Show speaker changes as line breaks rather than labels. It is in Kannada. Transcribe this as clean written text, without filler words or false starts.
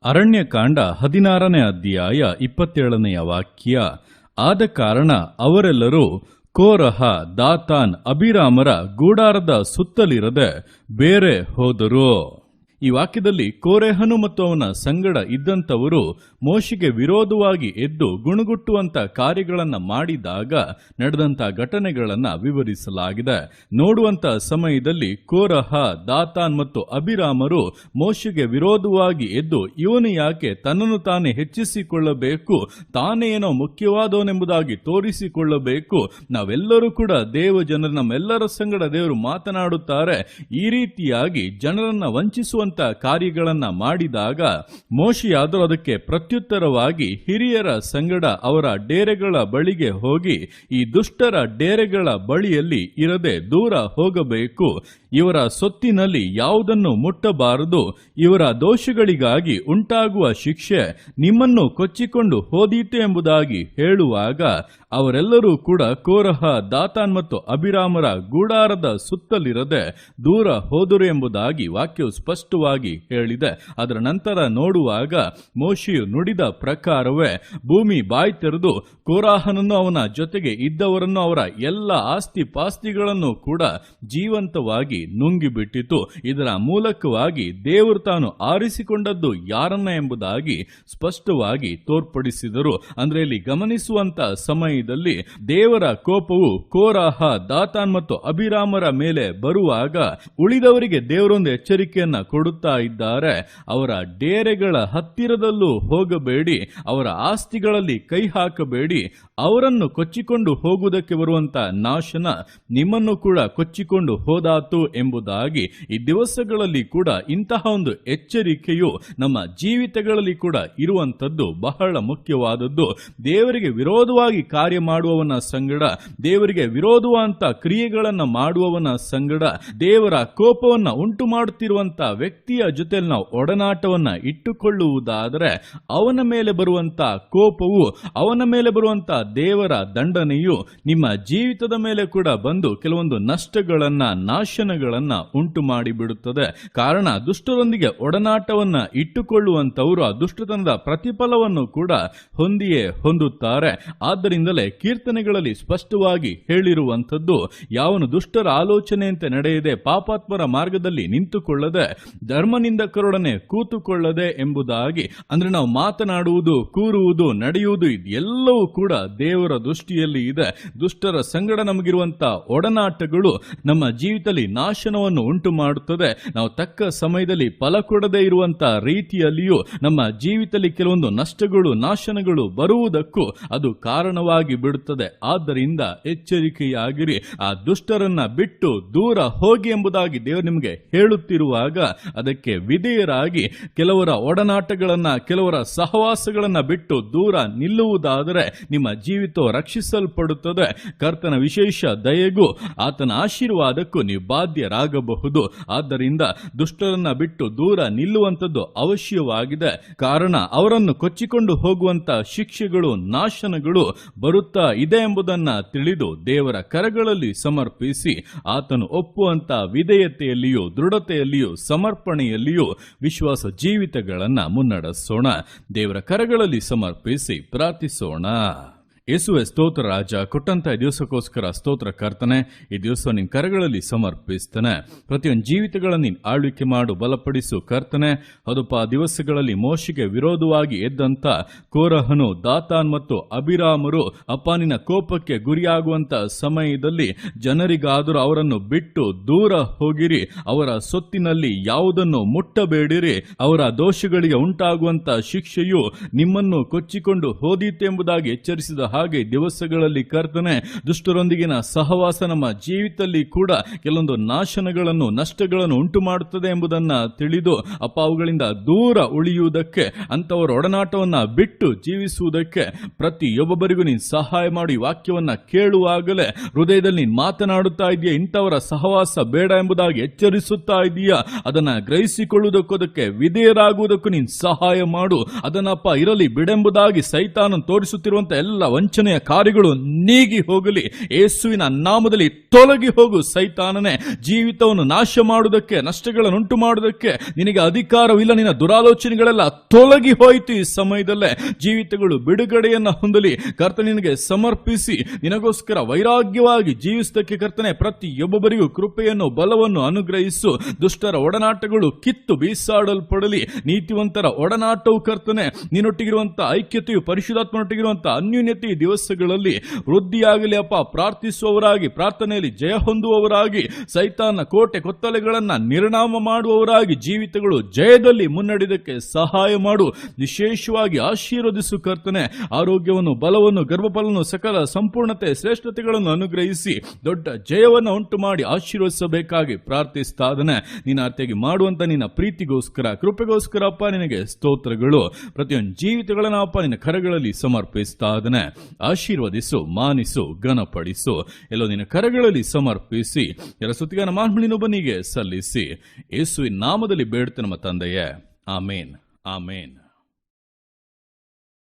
ಅರಣ್ಯಕಾಂಡ 16ನೇ ಅಧ್ಯಾಯ 27ನೆಯ ವಾಕ್ಯ. ಆದ ಕಾರಣ ಅವರೆಲ್ಲರೂ ಕೋರಹ, ದಾತಾನ್, ಅಬಿರಾಮರ ಗುಡಾರದ ಸುತ್ತಲಿರದೆ ಬೇರೆ ಹೋದರು. ಈ ವಾಕ್ಯದಲ್ಲಿ ಕೋರೇಹನು ಮತ್ತು ಅವನ ಸಂಗಡ ಇದ್ದಂಥವರು ಮೋಶೆಗೆ ವಿರೋಧವಾಗಿ ಎದ್ದು ಗುಣಗುಟ್ಟುವಂತ ಕಾರ್ಯಗಳನ್ನು ಮಾಡಿದಾಗ ನಡೆದಂತ ಘಟನೆಗಳನ್ನು ವಿವರಿಸಲಾಗಿದೆ. ನೋಡುವಂತ ಸಮಯದಲ್ಲಿ ಕೋರಹ, ದಾತಾನ್ ಮತ್ತು ಅಬಿರಾಮರು ಮೋಶೆಗೆ ವಿರೋಧವಾಗಿ ಎದ್ದು ಇವನು ಯಾಕೆ ತನ್ನನ್ನು ತಾನೇ ಹೆಚ್ಚಿಸಿಕೊಳ್ಳಬೇಕು, ತಾನೇ ಏನೋ ಮುಖ್ಯವಾದವನೆಂಬುದಾಗಿ ತೋರಿಸಿಕೊಳ್ಳಬೇಕು, ನಾವೆಲ್ಲರೂ ಕೂಡ ದೇವ ಜನರು, ನಮ್ಮೆಲ್ಲರ ಸಂಗಡ ದೇವರು ಮಾತನಾಡುತ್ತಾರೆ, ಈ ರೀತಿಯಾಗಿ ಜನರನ್ನ ವಂಚಿಸುವಂತ ಕಾರ್ಯಗಳನ್ನ ಮಾಡಿದಾಗ ಮೋಶೆಯಾದರೂ ಅದಕ್ಕೆ ಪ್ರತ್ಯುತ್ತರವಾಗಿ ಹಿರಿಯರ ಸಂಗಡ ಅವರ ಡೇರೆಗಳ ಬಳಿಗೆ ಹೋಗಿ ಈ ದುಷ್ಟರ ಡೇರೆಗಳ ಬಳಿಯಲ್ಲಿ ಇರದೆ ದೂರ ಹೋಗಬೇಕು, ಇವರ ಸೊತ್ತಿನಲ್ಲಿ ಯಾವುದನ್ನು ಮುಟ್ಟಬಾರದು, ಇವರ ದೋಷಗಳಿಗಾಗಿ ಉಂಟಾಗುವ ಶಿಕ್ಷೆ ನಿಮ್ಮನ್ನು ಕೊಚ್ಚಿಕೊಂಡು ಹೋದೀತು ಎಂಬುದಾಗಿ ಹೇಳುವಾಗ ಅವರೆಲ್ಲರೂ ಕೂಡ ಕೋರಹ, ದಾತಾನ್ ಮತ್ತು ಅಬಿರಾಮರ ಗುಡಾರದ ಸುತ್ತಲಿರದೆ ದೂರ ಹೋದರು ಎಂಬುದಾಗಿ ವಾಕ್ಯವು ಸ್ಪಷ್ಟವಾಗಿ ಹೇಳಿದೆ. ಅದರ ನಂತರ ನೋಡುವಾಗ ಮೋಶೆಯು ನುಡಿದ ಪ್ರಕಾರವೇ ಭೂಮಿ ಬಾಯಿ ತೆರೆದು ಕೋರಾಹನನ್ನು ಅವನ ಜೊತೆಗೆ ಇದ್ದವರನ್ನು ಅವರ ಎಲ್ಲ ಆಸ್ತಿ ಪಾಸ್ತಿಗಳನ್ನು ಕೂಡ ಜೀವಂತವಾಗಿ ನುಂಗಿಬಿಟ್ಟಿತು. ಇದರ ಮೂಲಕವಾಗಿ ದೇವರು ತಾನು ಆರಿಸಿಕೊಂಡದ್ದು ಯಾರನ್ನ ಎಂಬುದಾಗಿ ಸ್ಪಷ್ಟವಾಗಿ ತೋರ್ಪಡಿಸಿದರು. ಅಂದ್ರೆ ಇಲ್ಲಿ ಗಮನಿಸುವಂತ ಸಮಯದಲ್ಲಿ ದೇವರ ಕೋಪವು ಕೋರಾಹ, ದಾತಾನ್ ಮತ್ತು ಅಬಿರಾಮರ ಮೇಲೆ ಬರುವಾಗ ಉಳಿದವರಿಗೆ ದೇವರೊಂದು ಎಚ್ಚರಿಕೆಯನ್ನ ಕೊಡುತ್ತಾ ಇದ್ದಾರೆ. ಅವರ ಡೇರೆಗಳ ಹತ್ತಿರದಲ್ಲೂ ಹೋಗಬೇಡಿ, ಅವರ ಆಸ್ತಿಗಳಲ್ಲಿ ಕೈ ಹಾಕಬೇಡಿ, ಅವರನ್ನು ಕೊಚ್ಚಿಕೊಂಡು ಹೋಗುವುದಕ್ಕೆ ಬರುವಂತ ನಾಶನ ನಿಮ್ಮನ್ನು ಕೂಡ ಕೊಚ್ಚಿಕೊಂಡು ಹೋದಾತು ಎಂಬುದಾಗಿ ಈ ದಿವಸಗಳಲ್ಲಿ ಕೂಡ ಇಂತಹ ಒಂದು ಎಚ್ಚರಿಕೆಯು ನಮ್ಮ ಜೀವಿತಗಳಲ್ಲಿ ಕೂಡ ಇರುವಂತದ್ದು ಬಹಳ ಮುಖ್ಯವಾದದ್ದು. ದೇವರಿಗೆ ವಿರೋಧವಾಗಿ ಕಾರ್ಯ ಮಾಡುವವನ ಸಂಗಡ, ದೇವರಿಗೆ ವಿರೋಧವಂತ ಕ್ರಿಯೆಗಳನ್ನ ಮಾಡುವವನ ಸಂಗಡ, ದೇವರ ಕೋಪವನ್ನ ಉಂಟು ಮಾಡುತ್ತಿರುವಂತ ವ್ಯಕ್ತಿಯ ಜೊತೆಯಲ್ಲಿ ನಾವು ಒಡನಾಟವನ್ನ ಇಟ್ಟುಕೊಳ್ಳುವುದಾದರೆ ಅವನ ಮೇಲೆ ಬರುವಂತ ಕೋಪವು, ಅವನ ಮೇಲೆ ಬರುವಂತ ದೇವರ ದಂಡನೆಯು ನಿಮ್ಮ ಜೀವಿತದ ಮೇಲೆ ಕೂಡ ಬಂದು ಕೆಲವೊಂದು ನಷ್ಟಗಳನ್ನ, ನಾಶನಗಳನ್ನ ಉಂಟು ಮಾಡಿಬಿಡುತ್ತದೆ. ಕಾರಣ ದುಷ್ಟರೊಂದಿಗೆ ಒಡನಾಟವನ್ನ ಇಟ್ಟುಕೊಳ್ಳುವಂತವರು ಆ ದುಷ್ಟತನದ ಪ್ರತಿಫಲವನ್ನು ಕೂಡ ಹೊಂದಿಯೇ ಹೊಂದುತ್ತಾರೆ. ಆದ್ದರಿಂದಲೇ ಕೀರ್ತನೆಗಳಲ್ಲಿ ಸ್ಪಷ್ಟವಾಗಿ ಹೇಳಿರುವಂಥದ್ದು, ಯಾವನು ದುಷ್ಟರ ಆಲೋಚನೆಯಂತೆ ನಡೆಯದೆ ಪಾಪಾತ್ಮರ ಮಾರ್ಗದಲ್ಲಿ ನಿಂತುಕೊಳ್ಳದೆ ಧರ್ಮನಿಂದಕರೊಡನೆ ಕೂತುಕೊಳ್ಳದೆ ಎಂಬುದಾಗಿ. ಅಂದ್ರೆ ನಾವು ಮಾತನಾಡುವುದು, ಕೂರುವುದು, ನಡೆಯುವುದು ಇದೆಲ್ಲವೂ ಕೂಡ ದೇವರ ದೃಷ್ಟಿಯಲ್ಲಿ ಇದೆ. ದುಷ್ಟರ ಸಂಗಡ ನಮಗಿರುವಂತ ಒಡನಾಟಗಳು ನಮ್ಮ ಜೀವಿತದಲ್ಲಿ ನಾಶನವನ್ನು ಉಂಟು ಮಾಡುತ್ತದೆ. ನಾವು ತಕ್ಕ ಸಮಯದಲ್ಲಿ ಫಲ ಕೊಡದೇ ಇರುವಂತ ರೀತಿಯಲ್ಲಿಯೂ ನಮ್ಮ ಜೀವಿತದಲ್ಲಿ ಕೆಲವೊಂದು ನಷ್ಟಗಳು, ನಾಶನಗಳು ಬರುವುದಕ್ಕೂ ಅದು ಕಾರಣವಾಗಿ ಬಿಡುತ್ತದೆ. ಆದ್ದರಿಂದ ಎಚ್ಚರಿಕೆಯಾಗಿರಿ, ಆ ದುಷ್ಟರನ್ನ ಬಿಟ್ಟು ದೂರ ಹೋಗಿ ಎಂಬುದಾಗಿ ದೇವರು ನಿಮಗೆ ಹೇಳುತ್ತಿರುವಾಗ ಅದಕ್ಕೆ ವಿಧೇಯರಾಗಿ ಕೆಲವರ ಒಡನಾಟಗಳನ್ನ, ಕೆಲವರ ಸಹವಾಸಗಳನ್ನ ಬಿಟ್ಟು ದೂರ ನಿಲ್ಲುವುದಾದರೆ ನಿಮ್ಮ ಜೀವಿತವು ರಕ್ಷಿಸಲ್ಪಡುತ್ತದೆ. ಕರ್ತನ ವಿಶೇಷ ದಯೆಗೂ ಆತನ ಆಶೀರ್ವಾದಕ್ಕೂ ನೀವು ಬಾಧ್ಯರಾಗಬಹುದು. ಆದ್ದರಿಂದ ದುಷ್ಟರನ್ನ ಬಿಟ್ಟು ದೂರ ನಿಲ್ಲುವಂಥದ್ದು ಅವಶ್ಯವಾಗಿದೆ. ಕಾರಣ ಅವರನ್ನು ಕೊಚ್ಚಿಕೊಂಡು ಹೋಗುವಂತ ಶಿಕ್ಷೆಗಳು, ನಾಶನಗಳು ಬರುತ್ತಾ ಇದೆ ಎಂಬುದನ್ನ ತಿಳಿದು ದೇವರ ಕರಗಳಲ್ಲಿ ಸಮರ್ಪಿಸಿ ಆತನು ಒಪ್ಪುವಂತ ವಿಧೇಯತೆಯಲ್ಲಿಯೂ, ದೃಢತೆಯಲ್ಲಿಯೂ, ಸಮರ್ಪಣೆಯಲ್ಲಿಯೂ ವಿಶ್ವಾಸ ಜೀವಿತಗಳನ್ನ ಮುನ್ನಡೆಸೋಣ. ದೇವರ ಕರಗಳಲ್ಲಿ ಸಮರ್ಪಿಸಿ ಪ್ರಾರ್ಥಿಸೋಣ. ಯೇಸುವೆ ಸ್ತೋತ್ರ ರಾಜ, ಕೊಟ್ಟಂತ ಈ ದಿವಸಕ್ಕೋಸ್ಕರ ಸ್ತೋತ್ರ ಕರ್ತನೆ. ಈ ದಿವಸ ನಿನ್ನ ಕರಗಳಲ್ಲಿ ಸಮರ್ಪಿಸ್ತೇನೆ. ಪ್ರತಿಯೊಂದು ಜೀವಿತಗಳನ್ನು ನೀನು ಆಳ್ವಿಕೆ ಮಾಡು, ಬಲಪಡಿಸು ಕರ್ತನೆ. ಹೌದಪ್ಪ, ದಿವಸಗಳಲ್ಲಿ ಮೋಶೆಗೆ ವಿರೋಧವಾಗಿ ಎದ್ದಂತ ಕೋರಹನು, ದಾತಾನ್ ಮತ್ತು ಅಬಿರಾಮರು ಅಪ್ಪ ನಿನ್ನ ಕೋಪಕ್ಕೆ ಗುರಿಯಾಗುವಂತ ಸಮಯದಲ್ಲಿ ಜನರಿಗಾದರೂ ಅವರನ್ನು ಬಿಟ್ಟು ದೂರ ಹೋಗಿರಿ, ಅವರ ಸೊತ್ತಿನಲ್ಲಿ ಯಾವುದನ್ನು ಮುಟ್ಟಬೇಡಿರಿ, ಅವರ ದೋಷಗಳಿಗೆ ಉಂಟಾಗುವಂತ ಶಿಕ್ಷೆಯು ನಿಮ್ಮನ್ನು ಕೊಚ್ಚಿಕೊಂಡು ಹೋದೀತೆಂಬುದಾಗಿ ಎಚ್ಚರಿಸಿದ ಹಾಗೆ ದಿವಸಗಳಲ್ಲಿ ಕರ್ತನೆ, ದುಷ್ಟರೊಂದಿಗಿನ ಸಹವಾಸ ನಮ್ಮ ಜೀವಿತದಲ್ಲಿ ಕೂಡ ಕೆಲವೊಂದು ನಾಶನಗಳನ್ನು, ನಷ್ಟಗಳನ್ನು ಉಂಟು ಮಾಡುತ್ತದೆ ಎಂಬುದನ್ನ ತಿಳಿದು ಅಪ್ಪ ಅವುಗಳಿಂದ ದೂರ ಉಳಿಯುವುದಕ್ಕೆ, ಅಂತವರ ಒಡನಾಟವನ್ನ ಬಿಟ್ಟು ಜೀವಿಸುವುದಕ್ಕೆ ಪ್ರತಿಯೊಬ್ಬರಿಗೂ ನೀನು ಸಹಾಯ ಮಾಡಿ. ವಾಕ್ಯವನ್ನ ಕೇಳುವಾಗಲೇ ಹೃದಯದಲ್ಲಿ ನೀನು ಮಾತನಾಡುತ್ತಾ ಇದೆಯಾ, ಇಂಥವರ ಸಹವಾಸ ಬೇಡ ಎಂಬುದಾಗಿ ಎಚ್ಚರಿಸುತ್ತಾ ಇದೆಯಾ, ಅದನ್ನ ಗ್ರಹಿಸಿಕೊಳ್ಳುವುದಕ್ಕೂ ಅದಕ್ಕೆ ವಿಧೇಯರಾಗುವುದಕ್ಕೂ ನೀನು ಸಹಾಯ ಮಾಡು. ಅದನ್ನಪ್ಪ ಇರಲಿ ಬಿಡೆಂಬುದಾಗಿ ಸೈತಾನನು ತೋರಿಸುತ್ತಿರುವಂತ ಎಲ್ಲ ವಂಚನೆಯ ಕಾರ್ಯಗಳು ನೀಗಿ ಹೋಗಲಿ. ಯೇಸುವಿನ ನಾಮದಲ್ಲಿ ತೊಲಗಿ ಹೋಗು ಸೈತಾನನೇ. ಜೀವಿತವನ್ನು ನಾಶ ಮಾಡುವುದಕ್ಕೆ, ನಷ್ಟಗಳನ್ನುಂಟು ಮಾಡುವುದಕ್ಕೆ ನಿನಗೆ ಅಧಿಕಾರವಿಲ್ಲ. ನಿನ್ನ ದುರಾಲೋಚನೆಗಳೆಲ್ಲ ತೊಲಗಿ ಹೋಯಿತು. ಈ ಸಮಯದಲ್ಲೇ ಜೀವಿತಗಳು ಬಿಡುಗಡೆಯನ್ನ ಹೊಂದಲಿ. ಕರ್ತನೆ ನಿನಗೆ ಸಮರ್ಪಿಸಿ ನಿನಗೋಸ್ಕರ ವೈರಾಗ್ಯವಾಗಿ ಜೀವಿಸುವುದಕ್ಕೆ ಕರ್ತನೆ ಪ್ರತಿಯೊಬ್ಬೊಬ್ಬರಿಗೂ ಕೃಪೆಯನ್ನು, ಬಲವನ್ನು ಅನುಗ್ರಹಿಸು. ದುಷ್ಟರ ಒಡನಾಟಗಳು ಕಿತ್ತು ಬೀಸಾಡಲ್ಪಡಲಿ. ನೀತಿವಂತರ ಒಡನಾಟವು ಕರ್ತನೆ ನಿನ್ನೊಟ್ಟಿಗಿರುವಂತಹ ಐಕ್ಯತೆಯು, ಪರಿಶುದ್ಧಾತ್ಮನೊಟ್ಟಿಗಿರುವಂತಹ ಅನ್ಯೂನ್ಯತೆ ಈ ದಿವಸಗಳಲ್ಲಿ ವೃದ್ಧಿಯಾಗಲಿ ಅಪ್ಪ. ಪ್ರಾರ್ಥಿಸುವವರಾಗಿ, ಪ್ರಾರ್ಥನೆಯಲ್ಲಿ ಜಯ ಹೊಂದುವವರಾಗಿ, ಸೈತಾನ ಕೋಟೆ ಕೊತ್ತಲೆಗಳನ್ನ ನಿರ್ನಾಮ ಮಾಡುವವರಾಗಿ ಜೀವಿತಗಳು ಜಯದಲ್ಲಿ ಮುನ್ನಡೆದಕ್ಕೆ ಸಹಾಯ ಮಾಡು. ವಿಶೇಷವಾಗಿ ಆಶೀರ್ವದಿಸು ಕರ್ತನೆ. ಆರೋಗ್ಯವನ್ನು, ಬಲವನ್ನು, ಗರ್ಭಫಲವನ್ನು, ಸಕಲ ಸಂಪೂರ್ಣತೆ, ಶ್ರೇಷ್ಠತೆಗಳನ್ನು ಅನುಗ್ರಹಿಸಿ ದೊಡ್ಡ ಜಯವನ್ನು ಉಂಟು ಮಾಡಿ ಆಶೀರ್ವದಿಸಬೇಕಾಗಿ ಪ್ರಾರ್ಥಿಸ್ತಾ ಇದ್ದೇನೆ. ನಿನ್ನ ಅರ್ಥಿಯಾಗಿ ಮಾಡುವಂತ ನಿನ್ನ ಪ್ರೀತಿಗೋಸ್ಕರ, ಕೃಪೆಗೋಸ್ಕರ ಅಪ್ಪ ನಿನಗೆ ಸ್ತೋತ್ರಗಳು. ಪ್ರತಿಯೊಂದು ಜೀವಿತಗಳನ್ನು ಅಪ್ಪ ನಿನ್ನ ಕರಗಳಲ್ಲಿ ಸಮರ್ಪಿಸ್ತಾ ಇದ್ದೇನೆ. ಆಶೀರ್ವದಿಸು, ಮಾನಿಸು, ಘನಪಡಿಸು. ಎಲ್ಲೋ ನಿನ್ನ ಕರಗಳಲ್ಲಿ ಸಮರ್ಪಿಸಿ ಎಲ್ಲ ಸ್ತುತಿಗಾನ ಮಹಿಮೆಯನ್ನೊಬ್ಬನಿಗೆ ಸಲ್ಲಿಸಿ ಯೇಸುವಿನ ನಾಮದಲ್ಲಿ ಬೇಡುತ್ತೇನೆ ನಮ್ಮ ತಂದೆಯೇ. ಆಮೇನ್, ಆಮೇನ್.